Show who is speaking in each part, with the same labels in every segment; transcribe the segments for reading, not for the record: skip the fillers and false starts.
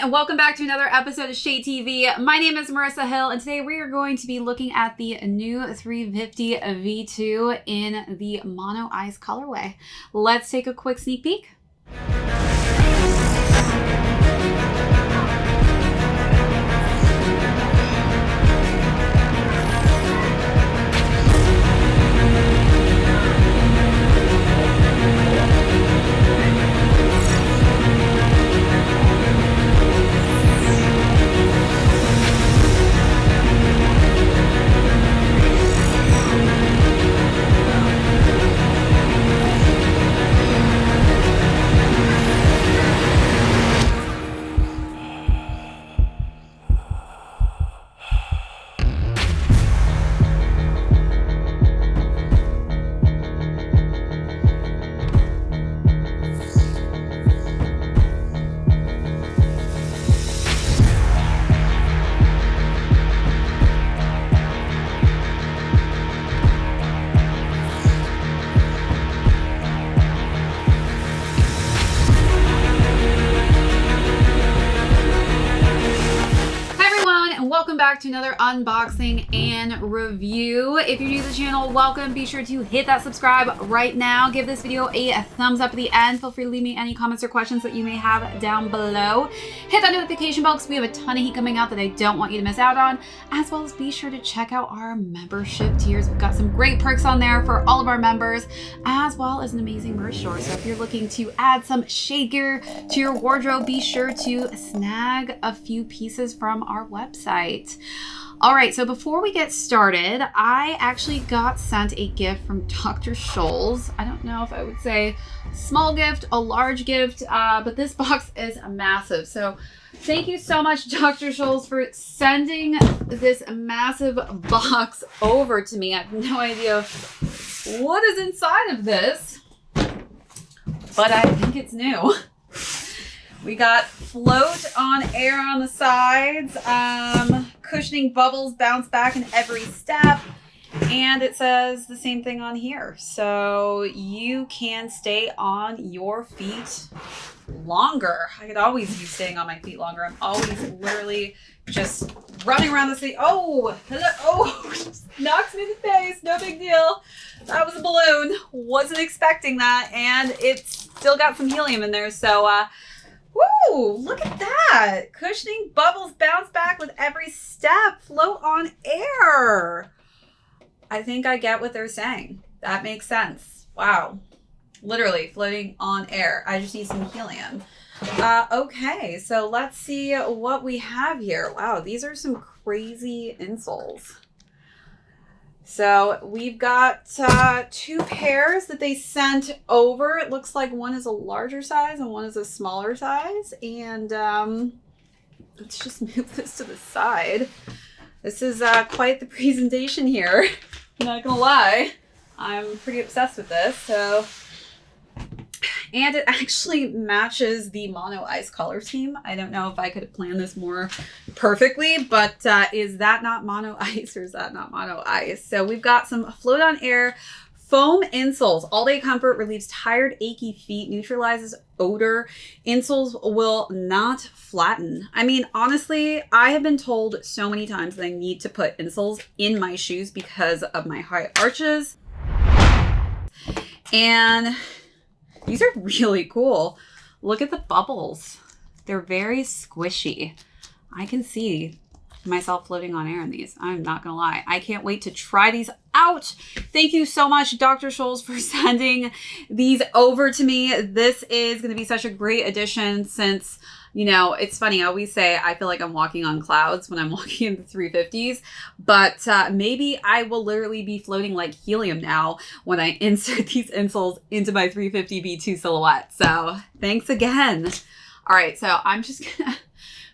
Speaker 1: and welcome back to another episode of ShadeTV. My name is Marissa Hill, and today we are going to be looking at the new 350 V2 in the Mono Ice colorway. Let's take a quick sneak peek. Welcome back to another unboxing and review. If you're new to the channel, welcome. Be sure to hit that subscribe right now. Give this video a thumbs up at the end. Feel free to leave me any comments or questions that you may have down below. Hit that notification bell because we have a ton of heat coming out that I don't want you to miss out on, as well as be sure to check out our membership tiers. We've got some great perks on there for all of our members, as well as an amazing merch store. So if you're looking to add some shade gear to your wardrobe, be sure to snag a few pieces from our website. All right, so before we get started, I actually got sent a gift from Dr. Scholl's. I don't know if I would say small gift, a large gift, but this box is massive. So thank you so much, Dr. Scholl's, for sending this massive box over to me. I have no idea what is inside of this, but I think it's new. We got float on air on the sides, cushioning bubbles bounce back in every step, and it says the same thing on here. So you can stay on your feet longer. I could always use staying on my feet longer. I'm always literally just running around the city. Oh, knocks me in the face. No big deal. That was a balloon. Wasn't expecting that, and it's still got some helium in there. So, woo, look at that. Cushioning bubbles bounce back with every step. Float on air. I think I get what they're saying. That makes sense. Wow. Literally floating on air. I just need some helium. Okay, so let's see what we have here. Wow, these are some crazy insoles. So we've got two pairs that they sent over. It looks like one is a larger size and one is a smaller size. And let's just move this to the side. This is quite the presentation here. I'm not gonna lie. I'm pretty obsessed with this. And it actually matches the Mono Ice color scheme. I don't know if I could have planned this more perfectly, but is that not Mono Ice or is that not Mono Ice? So we've got some float on air foam insoles. All day comfort, relieves tired, achy feet, neutralizes odor. Insoles will not flatten. I mean, honestly, I have been told so many times that I need to put insoles in my shoes because of my high arches. And these are really cool. Look at the bubbles. They're very squishy. I can see myself floating on air in these. I'm not gonna lie. I can't wait to try these out. Thank you so much, Dr. Scholl's, for sending these over to me. This is gonna be such a great addition since, you know, it's funny. I always say I feel like I'm walking on clouds when I'm walking in the 350s, but maybe I will literally be floating like helium now when I insert these insoles into my 350 V2 silhouette. So thanks again. All right, so I'm just gonna,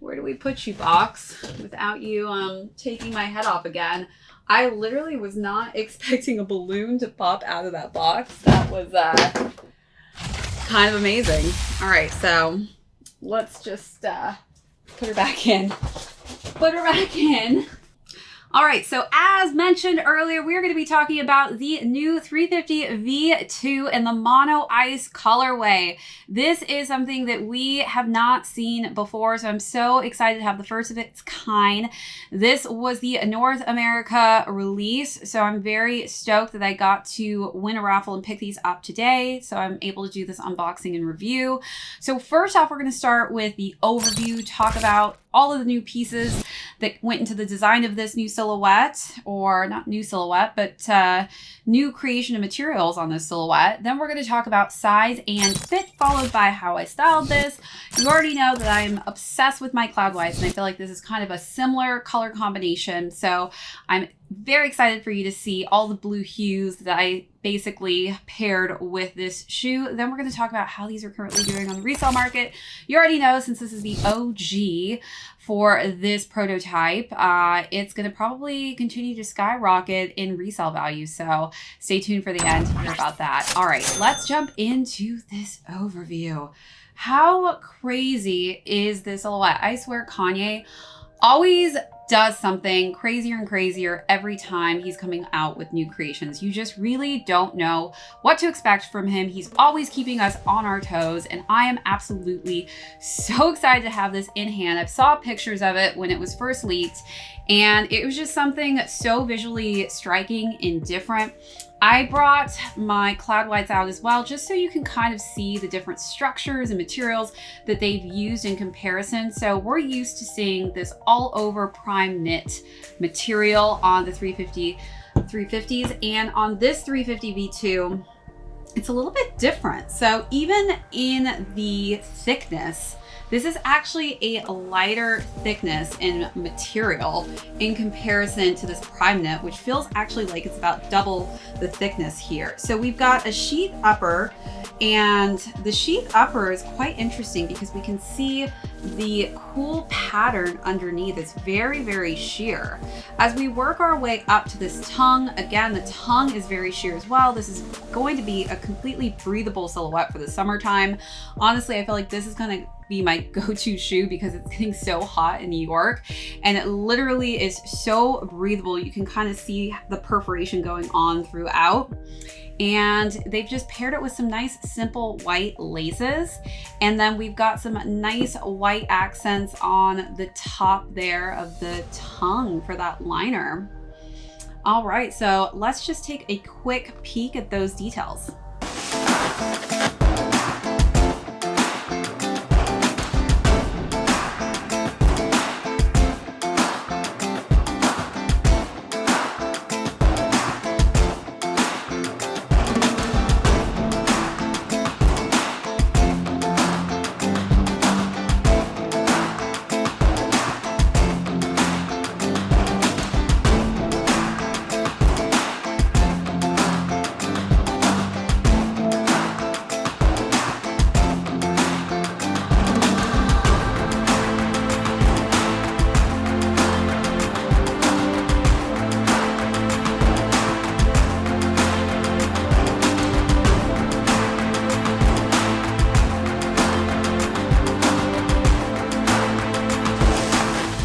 Speaker 1: where do we put you, box, without you taking my head off again? I literally was not expecting a balloon to pop out of that box. That was kind of amazing. All right, so let's just put her back in. Put her back in. All right, so as mentioned earlier, we're going to be talking about the new 350 V2 in the Mono Ice colorway. This is something that we have not seen before, so I'm so excited to have the first of its kind. This was the North America release, so I'm very stoked that I got to win a raffle and pick these up today, so I'm able to do this unboxing and review. So first off, we're going to start with the overview, talk about all of the new pieces that went into the design of this new silhouette, or not new silhouette, but new creation of materials on this silhouette. Then we're going to talk about size and fit, followed by how I styled this. You already know that I'm obsessed with my Cloudwise, and I feel like this is kind of a similar color combination. So I'm very excited for you to see all the blue hues that I basically paired with this shoe. Then we're going to talk about how these are currently doing on the resale market. You already know, since this is the OG for this prototype, it's going to probably continue to skyrocket in resale value. So stay tuned for the end to hear about that. All right, let's jump into this overview. How crazy is this silhouette? I swear Kanye always does something crazier and crazier every time he's coming out with new creations. You just really don't know what to expect from him. He's always keeping us on our toes, and I am absolutely so excited to have this in hand. I saw pictures of it when it was first leaked, and it was just something so visually striking and different. I brought my Cloudwise out as well, just so you can kind of see the different structures and materials that they've used in comparison. So we're used to seeing this all over prime knit material on the 350s, and on this 350 V2, it's a little bit different. So even in the thickness, this is actually a lighter thickness in material in comparison to this prime knit, which feels actually like it's about double the thickness here. So we've got a sheath upper, and the sheath upper is quite interesting because we can see the cool pattern underneath. It's very, very sheer. As we work our way up to this tongue, again, the tongue is very sheer as well. This is going to be a completely breathable silhouette for the summertime. Honestly, I feel like this is gonna be my go-to shoe because it's getting so hot in New York, and it literally is so breathable. You can kind of see the perforation going on throughout. And they've just paired it with some nice simple white laces. And then we've got some nice white accents on the top there of the tongue for that liner. All right, so let's just take a quick peek at those details.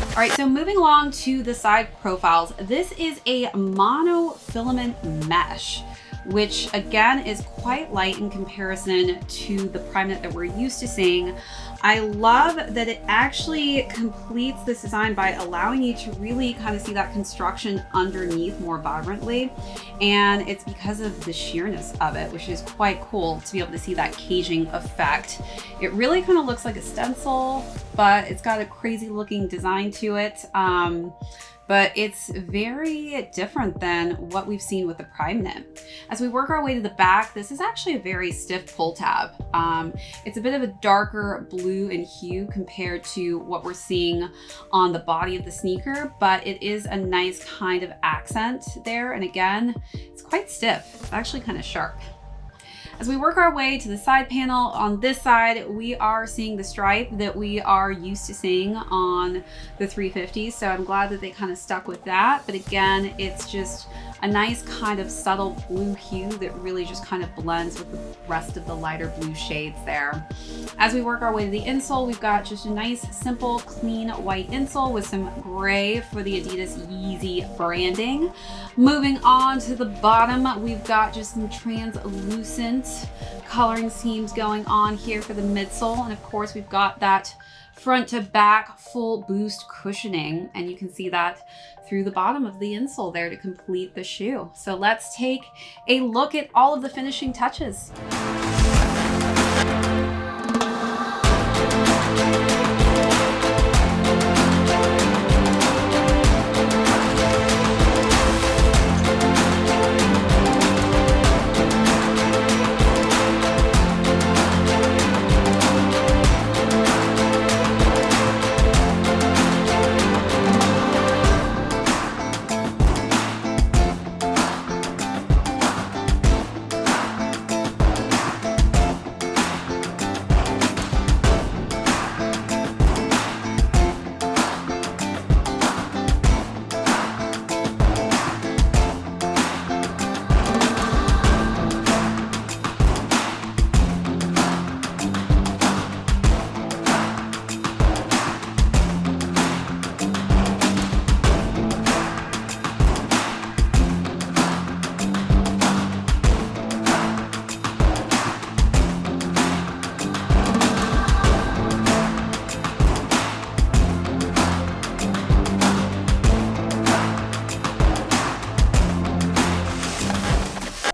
Speaker 1: All right, so moving along to the side profiles, this is a monofilament mesh, which again is quite light in comparison to the prime knit that we're used to seeing. I love that it actually completes this design by allowing you to really kind of see that construction underneath more vibrantly. And it's because of the sheerness of it, which is quite cool to be able to see that caging effect. It really kind of looks like a stencil, but it's got a crazy looking design to it. But it's very different than what we've seen with the prime knit. As we work our way to the back, this is actually a very stiff pull tab. It's a bit of a darker blue in hue compared to what we're seeing on the body of the sneaker, but it is a nice kind of accent there. And again, it's quite stiff. It's actually kind of sharp. As we work our way to the side panel, on this side, we are seeing the stripe that we are used to seeing on the 350s. So I'm glad that they kind of stuck with that. But again, it's just a nice kind of subtle blue hue that really just kind of blends with the rest of the lighter blue shades there. As we work our way to the insole, we've got just a nice, simple, clean white insole with some gray for the Adidas Yeezy branding. Moving on to the bottom, we've got just some translucent coloring schemes going on here for the midsole. And of course, we've got that front to back full boost cushioning, and you can see that through the bottom of the insole there to complete the shoe. So let's take a look at all of the finishing touches.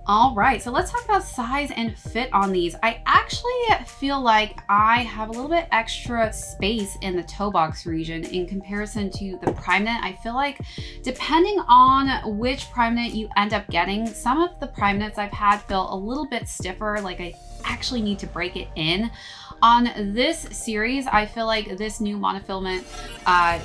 Speaker 1: All right, so let's talk about size and fit on these. I actually feel like I have a little bit extra space in the toe box region in comparison to the prime knit. I feel like depending on which prime knit you end up getting, some of the prime knits I've had feel a little bit stiffer, like I actually need to break it in. On this series, I feel like this new monofilament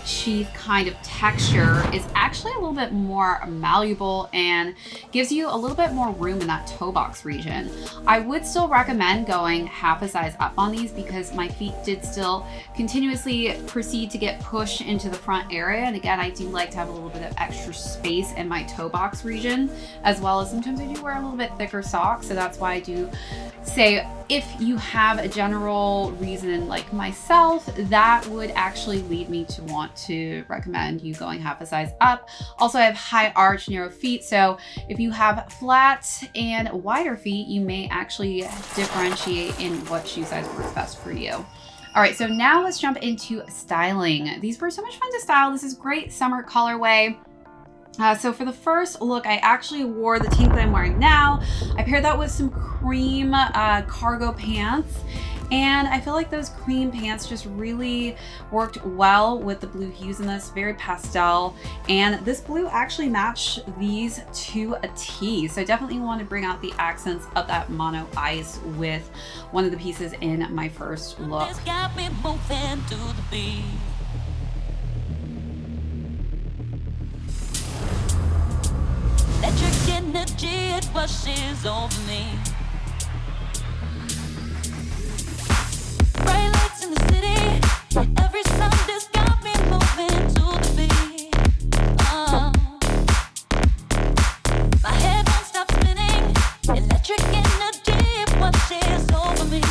Speaker 1: sheath kind of texture is actually a little bit more malleable and gives you a little bit more room in that toe box region. I would still recommend going half a size up on these because my feet did still continuously proceed to get pushed into the front area. And again, I do like to have a little bit of extra space in my toe box region, as well as sometimes I do wear a little bit thicker socks. So that's why I do say if you have a general reason like myself, that would actually lead me to want to recommend you going half a size up. Also, I have high arch, narrow feet. So if you have flat and wider feet, you may actually differentiate in what shoe size works best for you. All right, so now let's jump into styling. These were so much fun to style. This is great summer colorway. So for the first look, I actually wore the tank that I'm wearing now. I paired that with some cream cargo pants. And I feel like those cream pants just really worked well with the blue hues in this, very pastel. And this blue actually matched these to a T. So definitely want to bring out the accents of that mono ice with one of the pieces in my first look. It's got me moving to the beat. Electric energy, it washes over me. Bright lights in the city, every sound has got me moving to the beat. My head won't stop spinning. Electric energy, it washes over me.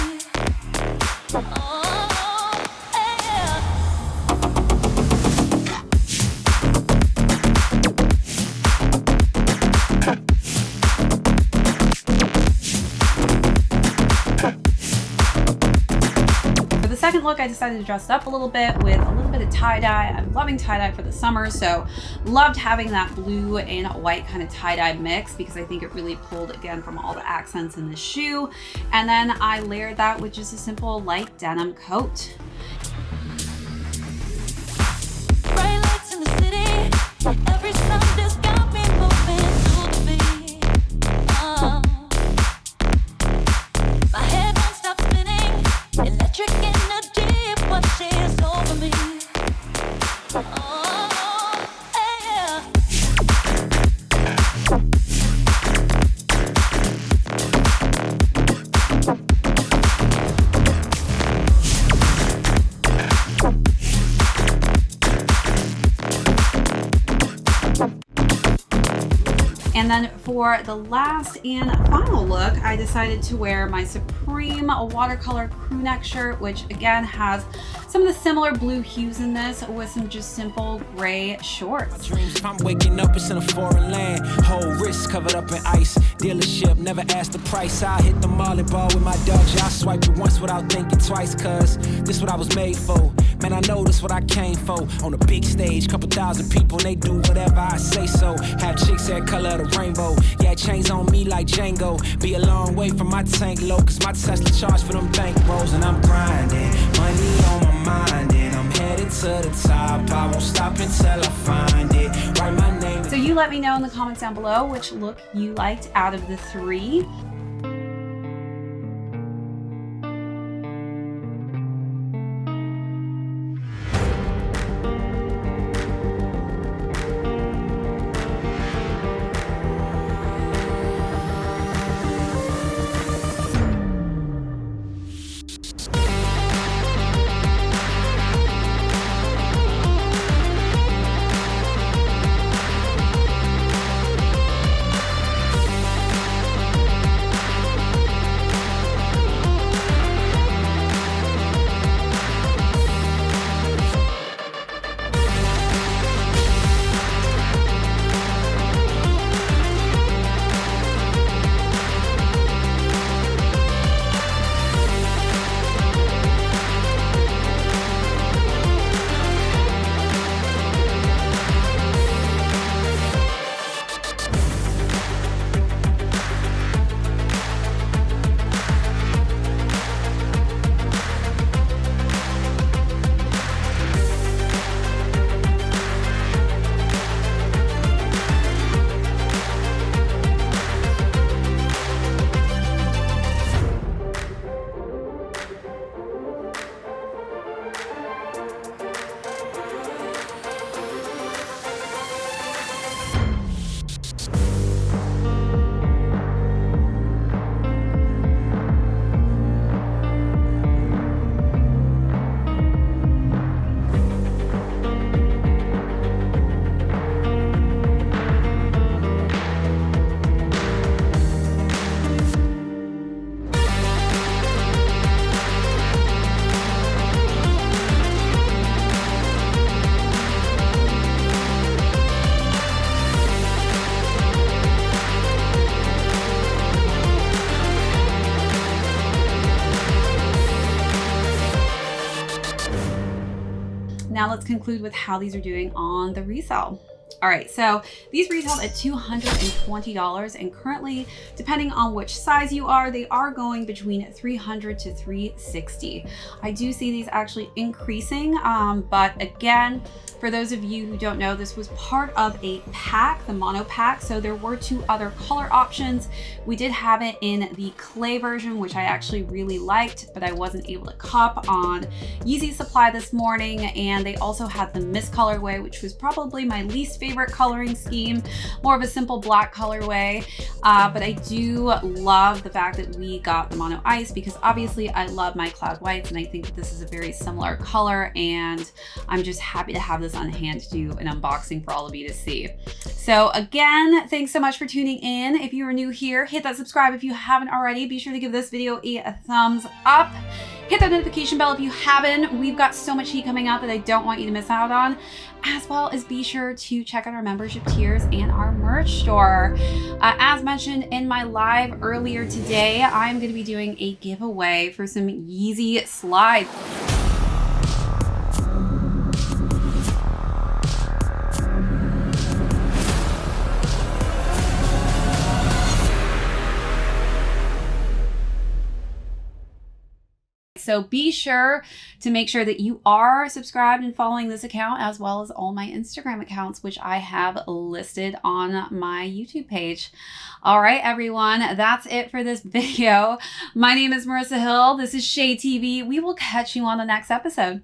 Speaker 1: Second look, I decided to dress it up a little bit with a little bit of tie-dye. I'm loving tie-dye for the summer, so loved having that blue and white kind of tie-dye mix because I think it really pulled again from all the accents in the shoe. And then I layered that with just a simple light denim coat. Bright lights in the city, every sound has got me moving to the beat. My head won't stop spinning, electric energy washes over me. And And then for the last and final look, I decided to wear my Supreme watercolor crew neck shirt, which again has some of the similar blue hues in this with some just simple gray shorts.
Speaker 2: Dreams, I'm waking up, it's in a foreign land. Whole wrist covered up in ice. Dealership, never asked the price. I hit the mall and ball with my dogs. Yeah, I swiped it once without thinking twice, cause this what I was made for. Man, I know this what I came for. On a big stage, couple thousand people, and they do whatever I say so. Have chicks that color of the rainbow. Yeah, chains on me like Django. Be a long way from my tank low, cause my Tesla charge for them bank rolls. And I'm grinding, money on my mind, and I'm headed to the top. I won't stop until I find it. Write my name.
Speaker 1: So you let me know in the comments down below which look you liked out of the three. Now let's conclude with how these are doing on the resale. All right, so these retailed at $220, and currently, depending on which size you are, they are going between $300 to $360. I do see these actually increasing, but again, for those of you who don't know, this was part of a pack, the mono pack. So there were two other color options. We did have it in the clay version, which I actually really liked, but I wasn't able to cop on Yeezy supply this morning. And they also had the mist colorway, which was probably my least favorite coloring scheme, more of a simple black colorway. But I do love the fact that we got the mono ice, because obviously I love my cloud whites, and I think that this is a very similar color, and I'm just happy to have this on hand to do an unboxing for all of you to see. So again, thanks so much for tuning in. If you are new here, hit that subscribe if you haven't already. Be sure to give this video a thumbs up. Hit that notification bell if you haven't. We've got so much heat coming out that I don't want you to miss out on, as well as be sure to check out our membership tiers and our merch store. As mentioned in my live earlier today, I'm going to be doing a giveaway for some Yeezy slides. So be sure to make sure that you are subscribed and following this account, as well as all my Instagram accounts, which I have listed on my YouTube page. All right, everyone, that's it for this video. My name is Marissa Hill. This is ShadeTV. We will catch you on the next episode.